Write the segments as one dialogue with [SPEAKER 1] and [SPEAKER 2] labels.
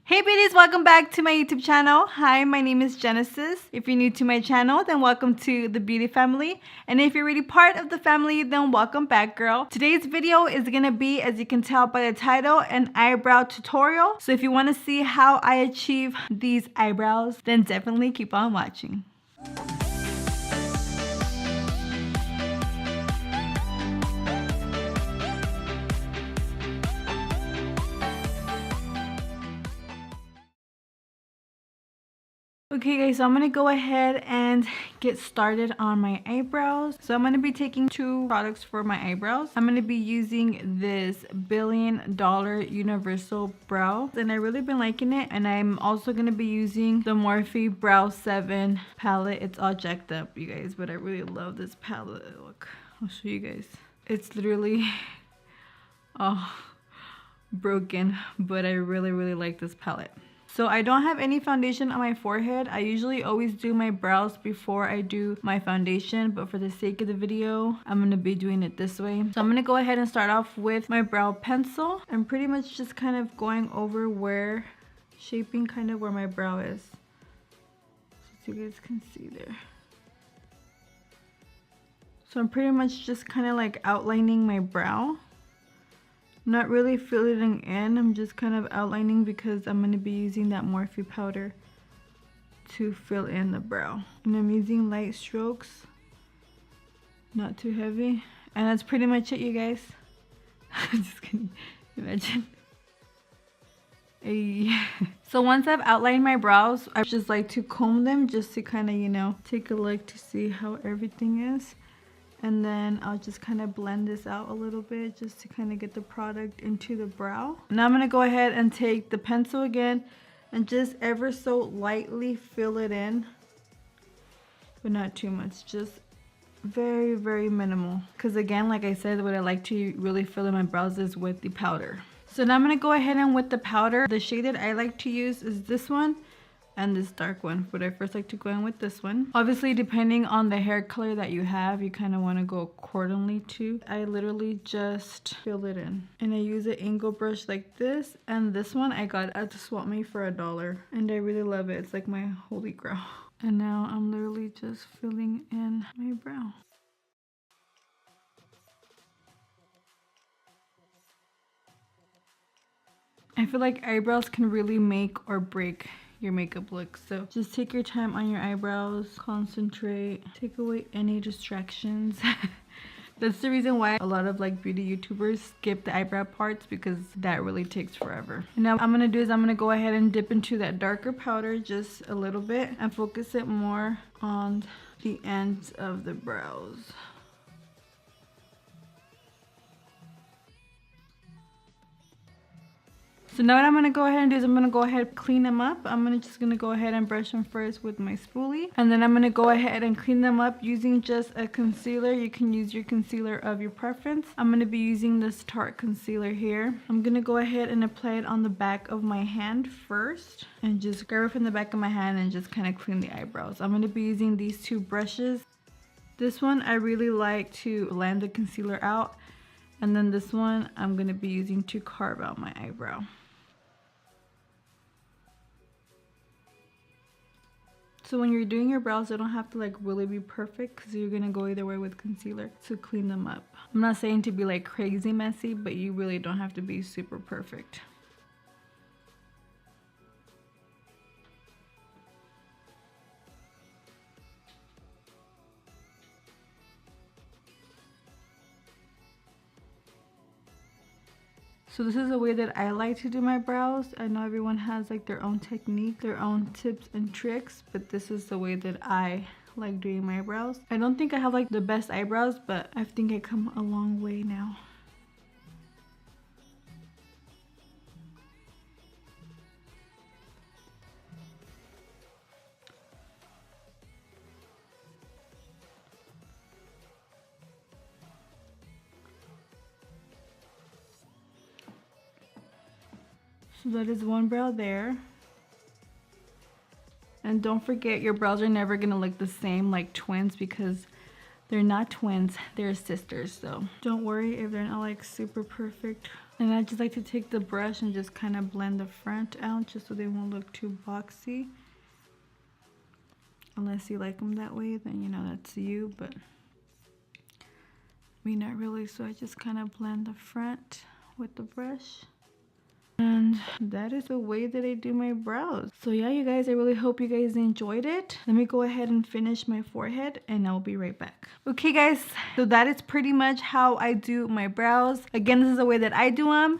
[SPEAKER 1] Hey beauties, welcome back to my YouTube channel. Hi, my name is Genesis. If you're new to my channel, then welcome to the beauty family. And if you're already part of the family, then welcome back, girl. Today's video is gonna be, as you can tell by the title, an eyebrow tutorial. So if you wanna see how I achieve these eyebrows, then definitely keep on watching. Okay guys, so I'm gonna go ahead and get started on my eyebrows. So I'm gonna be taking two products for my eyebrows. I'm gonna be using this $1 billion universal brow, and I've really been liking it. And I'm also gonna be using the Morphe Brow 7 palette. It's all jacked up, you guys, but I really love this palette. Look, I'll show you guys. It's literally broken, but I really like this palette. So I don't have any foundation on my forehead. I usually always do my brows before I do my foundation, but for the sake of the video, I'm going to be doing it this way. So I'm going to go ahead and start off with my brow pencil. I'm pretty much just kind of going over where, shaping kind of where my brow is. So you guys can see there. So I'm pretty much just kind of like outlining my brow. Not really filling in, I'm just kind of outlining because I'm going to be using that Morphe powder to fill in the brow. And I'm using light strokes, not too heavy. And that's pretty much it, you guys. Just kidding, imagine. So once I've outlined my brows, I just like to comb them just to kind of, you know, take a look to see how everything is. And then I'll just kind of blend this out a little bit just to kind of get the product into the brow. Now I'm going to go ahead and take the pencil again and just ever so lightly fill it in. But not too much, just very minimal. Because again, like I said, what I like to really fill in my brows is with the powder. So now I'm going to go ahead and with the powder, the shade that I like to use is this one and this dark one, but I first like to go in with this one. Obviously, depending on the hair color that you have, you kind of want to go accordingly too. I literally just fill it in, and I use an angle brush like this. And this one I got at the swap meet for $1, and I really love it. It's like my holy grail. And now I'm literally just filling in my brow. I feel like eyebrows can really make or break your makeup look. So just take your time on your eyebrows, concentrate, take away any distractions. That's the reason why a lot of like beauty YouTubers skip the eyebrow parts, because that really takes forever. And now what I'm gonna do is I'm gonna go ahead and dip into that darker powder just a little bit and focus it more on the ends of the brows. So now what I'm going to go ahead and do is I'm going to go ahead and clean them up. I'm just going to go ahead and brush them first with my spoolie. And then I'm going to go ahead and clean them up using just a concealer. You can use your concealer of your preference. I'm going to be using this Tarte concealer here. I'm going to go ahead and apply it on the back of my hand first. And just grab it from the back of my hand and just kind of clean the eyebrows. I'm going to be using these two brushes. This one I really like to blend the concealer out. And then this one I'm going to be using to carve out my eyebrow. So when you're doing your brows, they don't have to like really be perfect, because you're gonna go either way with concealer to clean them up. I'm not saying to be like crazy messy, but you really don't have to be super perfect. So this is the way that I like to do my brows. I know everyone has like their own technique, their own tips and tricks, but this is the way that I like doing my brows. I don't think I have like the best eyebrows, but I think I come a long way now. So that is one brow there. And don't forget, your brows are never gonna look the same like twins, because they're not twins, they're sisters. So don't worry if they're not like super perfect And I just like to take the brush and just kind of blend the front out just so they won't look too boxy. Unless you like them that way, then you know that's you, but me not really. So I just kind of blend the front with the brush. And that is the way that I do my brows. So yeah, you guys, I really hope you guys enjoyed it. Let me go ahead and finish my forehead and I'll be right back. Okay guys, so that is pretty much how I do my brows. Again, this is the way that I do them.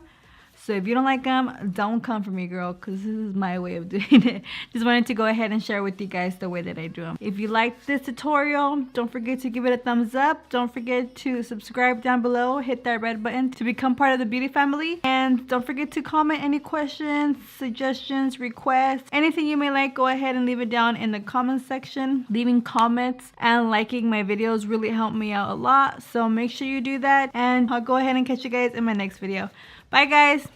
[SPEAKER 1] So if you don't like them, don't come for me, girl, because this is my way of doing it. Just wanted to go ahead and share with you guys the way that I do them. If you liked this tutorial, don't forget to give it a thumbs up. Don't forget to subscribe down below. Hit that red button to become part of the beauty family. And don't forget to comment any questions, suggestions, requests, anything you may like. Go ahead and leave it down in the comment section. Leaving comments and liking my videos really help me out a lot. So make sure you do that. And I'll go ahead and catch you guys in my next video. Bye guys.